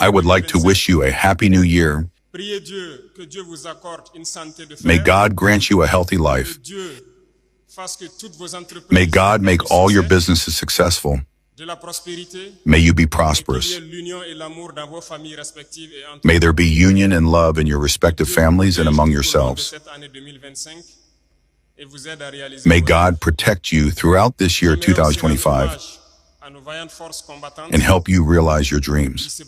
I would like to wish you a happy new year. May God grant you a healthy life. May God make all your businesses successful. May you be prosperous. May there be union and love in your respective families and among yourselves. May God protect you throughout this year 2025 and help you realize your dreams.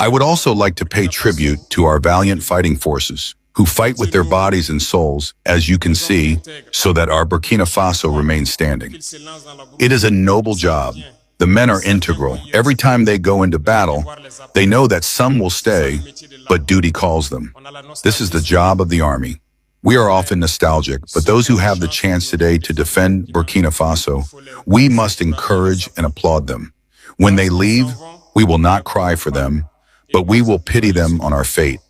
I would also like to pay tribute to our valiant fighting forces who fight with their bodies and souls, as you can see, so that our Burkina Faso remains standing. It is a noble job. The men are integral. Every time they go into battle, they know that some will stay, but duty calls them. This is the job of the army. We are often nostalgic, but those who have the chance today to defend Burkina Faso, we must encourage and applaud them. When they leave, we will not cry for them, but we will pity them on our fate.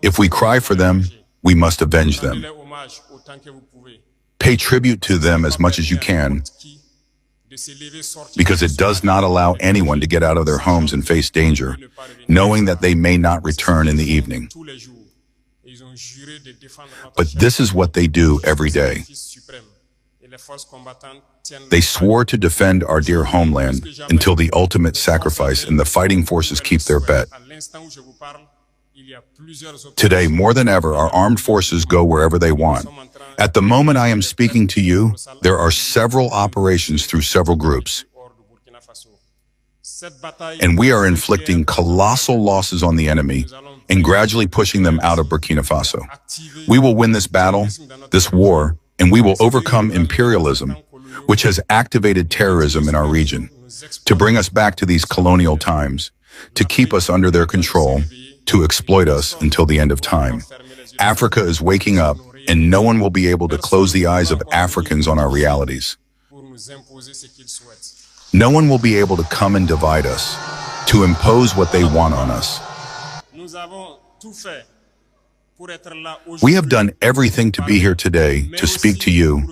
If we cry for them, we must avenge them. Pay tribute to them as much as you can, because it does not allow anyone to get out of their homes and face danger, knowing that they may not return in the evening. But this is what they do every day. They swore to defend our dear homeland until the ultimate sacrifice, and the fighting forces keep their bet. Today, more than ever, our armed forces go wherever they want. At the moment I am speaking to you, there are several operations through several groups. And we are inflicting colossal losses on the enemy and gradually pushing them out of Burkina Faso. We will win this battle, this war, and we will overcome imperialism, which has activated terrorism in our region, to bring us back to these colonial times, to keep us under their control, to exploit us until the end of time. Africa is waking up, and no one will be able to close the eyes of Africans on our realities. No one will be able to come and divide us, to impose what they want on us. We have done everything to be here today to speak to you,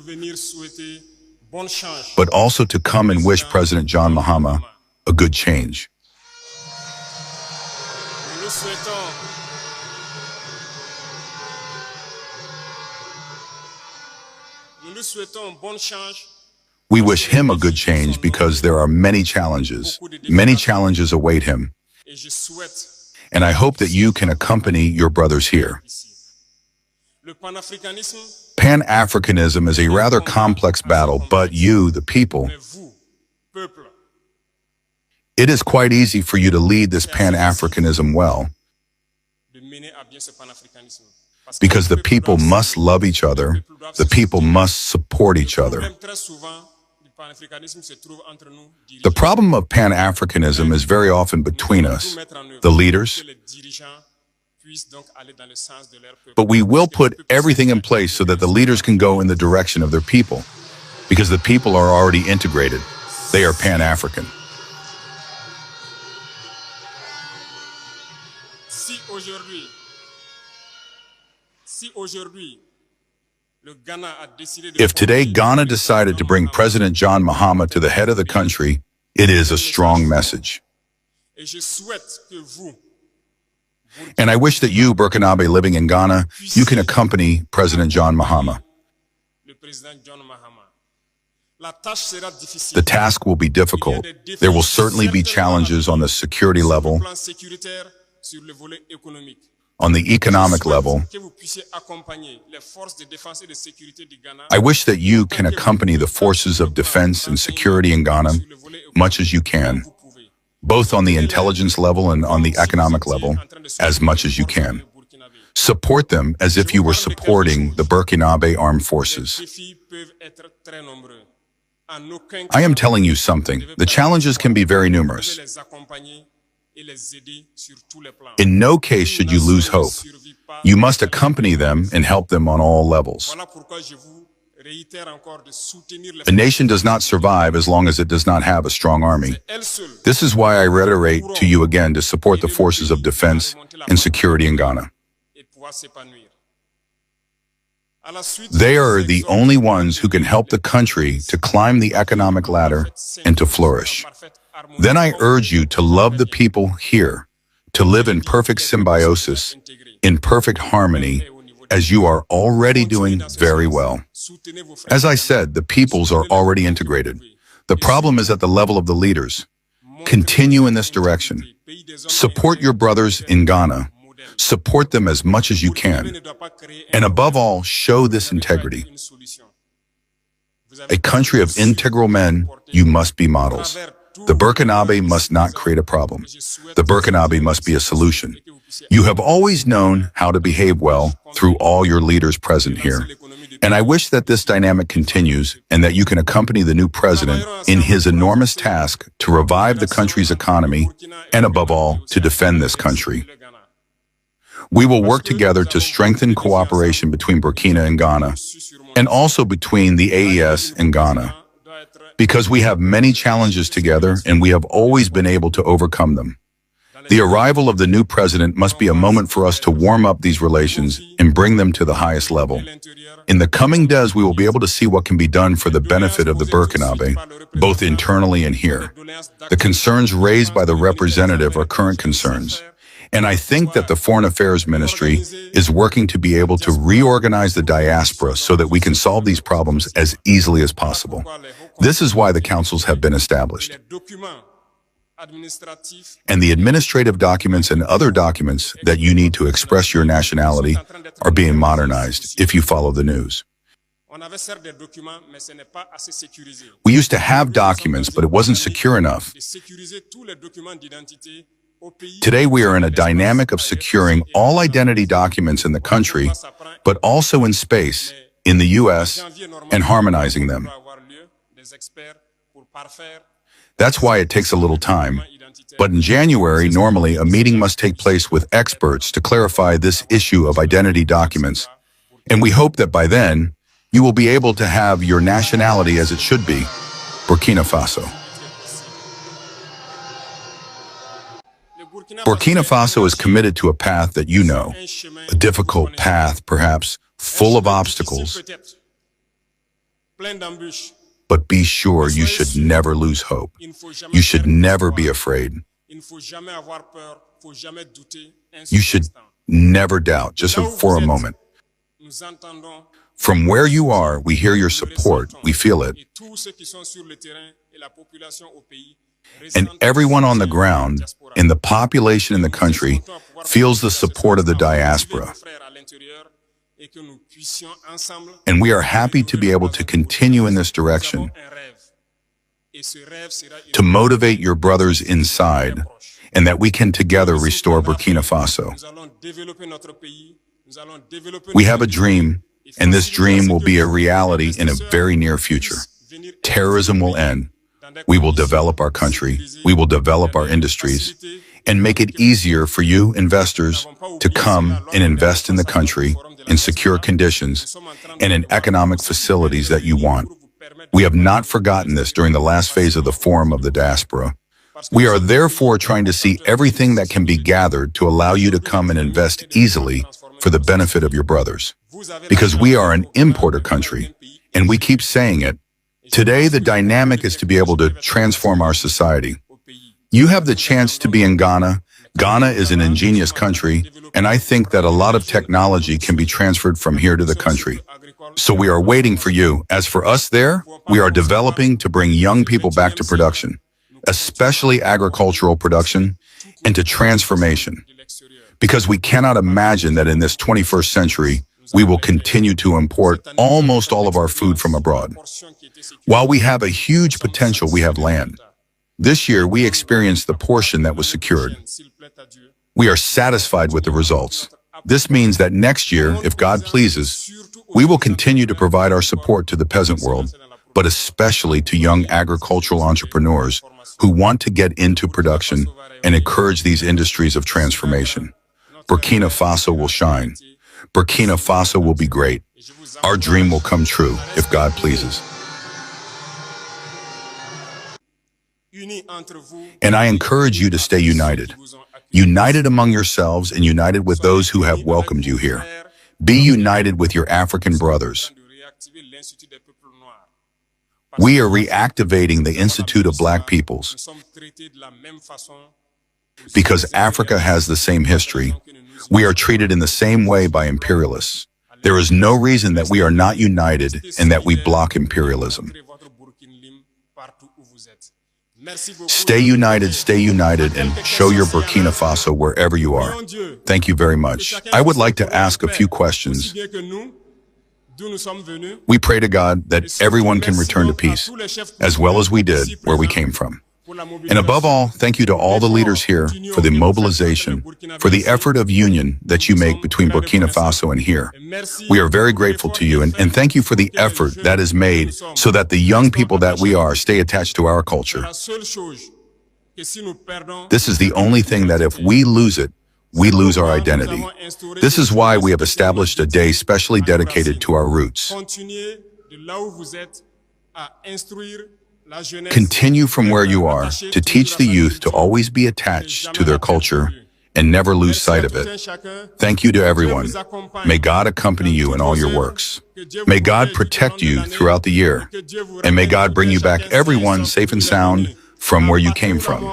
but also to come and wish President John Mahama a good change. We wish him a good change because there are many challenges. Many challenges await him. And I hope that you can accompany your brothers here. Pan-Africanism is a rather complex battle, but you, the people, it is quite easy for you to lead this Pan-Africanism well, because the people must love each other, the people must support each other. The problem of Pan-Africanism is very often between us, the leaders, but we will put everything in place so that the leaders can go in the direction of their people, because the people are already integrated. They are Pan-African. If today Ghana decided to bring President John Mahama to the head of the country, it is a strong message. And I wish that you, Burkinabe living in Ghana, you can accompany President John Mahama. The task will be difficult. There will certainly be challenges on the security level, on the economic level. I wish that you can accompany the forces of defense and security in Ghana much as you can, both on the intelligence level and on the economic level, as much as you can. Support them as if you were supporting the Burkinabe armed forces. I am telling you something. The challenges can be very numerous. In no case should you lose hope. You must accompany them and help them on all levels. A nation does not survive as long as it does not have a strong army. This is why I reiterate to you again to support the forces of defense and security in Ghana. They are the only ones who can help the country to climb the economic ladder and to flourish. Then I urge you to love the people here, to live in perfect symbiosis, in perfect harmony, as you are already doing very well. As I said, the peoples are already integrated. The problem is at the level of the leaders. Continue in this direction. Support your brothers in Ghana. Support them as much as you can. And above all, show this integrity. A country of integral men, you must be models. The Burkinabe must not create a problem. The Burkinabe must be a solution. You have always known how to behave well through all your leaders present here. And I wish that this dynamic continues and that you can accompany the new president in his enormous task to revive the country's economy and, above all, to defend this country. We will work together to strengthen cooperation between Burkina and Ghana, and also between the AES and Ghana, because we have many challenges together and we have always been able to overcome them. The arrival of the new president must be a moment for us to warm up these relations and bring them to the highest level. In the coming days, we will be able to see what can be done for the benefit of the Burkinabe, both internally and here. The concerns raised by the representative are current concerns. And I think that the Foreign Affairs Ministry is working to be able to reorganize the diaspora so that we can solve these problems as easily as possible. This is why the councils have been established. And the administrative documents and other documents that you need to express your nationality are being modernized, if you follow the news. We used to have documents, but it wasn't secure enough. Today, we are in a dynamic of securing all identity documents in the country, but also in space, in the U.S., and harmonizing them. That's why it takes a little time. But in January, normally, a meeting must take place with experts to clarify this issue of identity documents. And we hope that by then, you will be able to have your nationality as it should be, Burkina Faso. Burkina Faso is committed to a path that you know, a difficult path, perhaps, full of obstacles. But be sure you should never lose hope. You should never be afraid. You should never doubt, just for a moment. From where you are, we hear your support, we feel it. And everyone on the ground, and the population in the country, feels the support of the diaspora. And we are happy to be able to continue in this direction, to motivate your brothers inside, and that we can together restore Burkina Faso. We have a dream, and this dream will be a reality in a very near future. Terrorism will end. We will develop our country, we will develop our industries, and make it easier for you investors to come and invest in the country in secure conditions and in economic facilities that you want. We have not forgotten this during the last phase of the Forum of the Diaspora. We are therefore trying to see everything that can be gathered to allow you to come and invest easily for the benefit of your brothers. Because we are an importer country, and we keep saying it. Today, the dynamic is to be able to transform our society. You have the chance to be in Ghana. Ghana is an ingenious country, and I think that a lot of technology can be transferred from here to the country. So we are waiting for you. As for us there, we are developing to bring young people back to production, especially agricultural production, and to transformation. Because we cannot imagine that in this 21st century, we will continue to import almost all of our food from abroad. While we have a huge potential, we have land. This year, we experienced the portion that was secured. We are satisfied with the results. This means that next year, if God pleases, we will continue to provide our support to the peasant world, but especially to young agricultural entrepreneurs who want to get into production and encourage these industries of transformation. Burkina Faso will shine. Burkina Faso will be great. Our dream will come true, if God pleases. And I encourage you to stay united. United among yourselves and united with those who have welcomed you here. Be united with your African brothers. We are reactivating the Institute of Black Peoples because Africa has the same history. We are treated in the same way by imperialists. There is no reason that we are not united and that we block imperialism. Stay united, and show your Burkina Faso wherever you are. Thank you very much. I would like to ask a few questions. We pray to God that everyone can return to peace, as well as we did where we came from. And above all, thank you to all the leaders here for the mobilization, for the effort of union that you make between Burkina Faso and here. We are very grateful to you, and thank you for the effort that is made so that the young people that we are stay attached to our culture. This is the only thing that if we lose it, we lose our identity. This is why we have established a day specially dedicated to our roots. Continue from where you are to teach the youth to always be attached to their culture and never lose sight of it. Thank you to everyone. May God accompany you in all your works. May God protect you throughout the year. And may God bring you back everyone safe and sound from where you came from.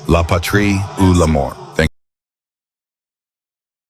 La patrie ou la mort.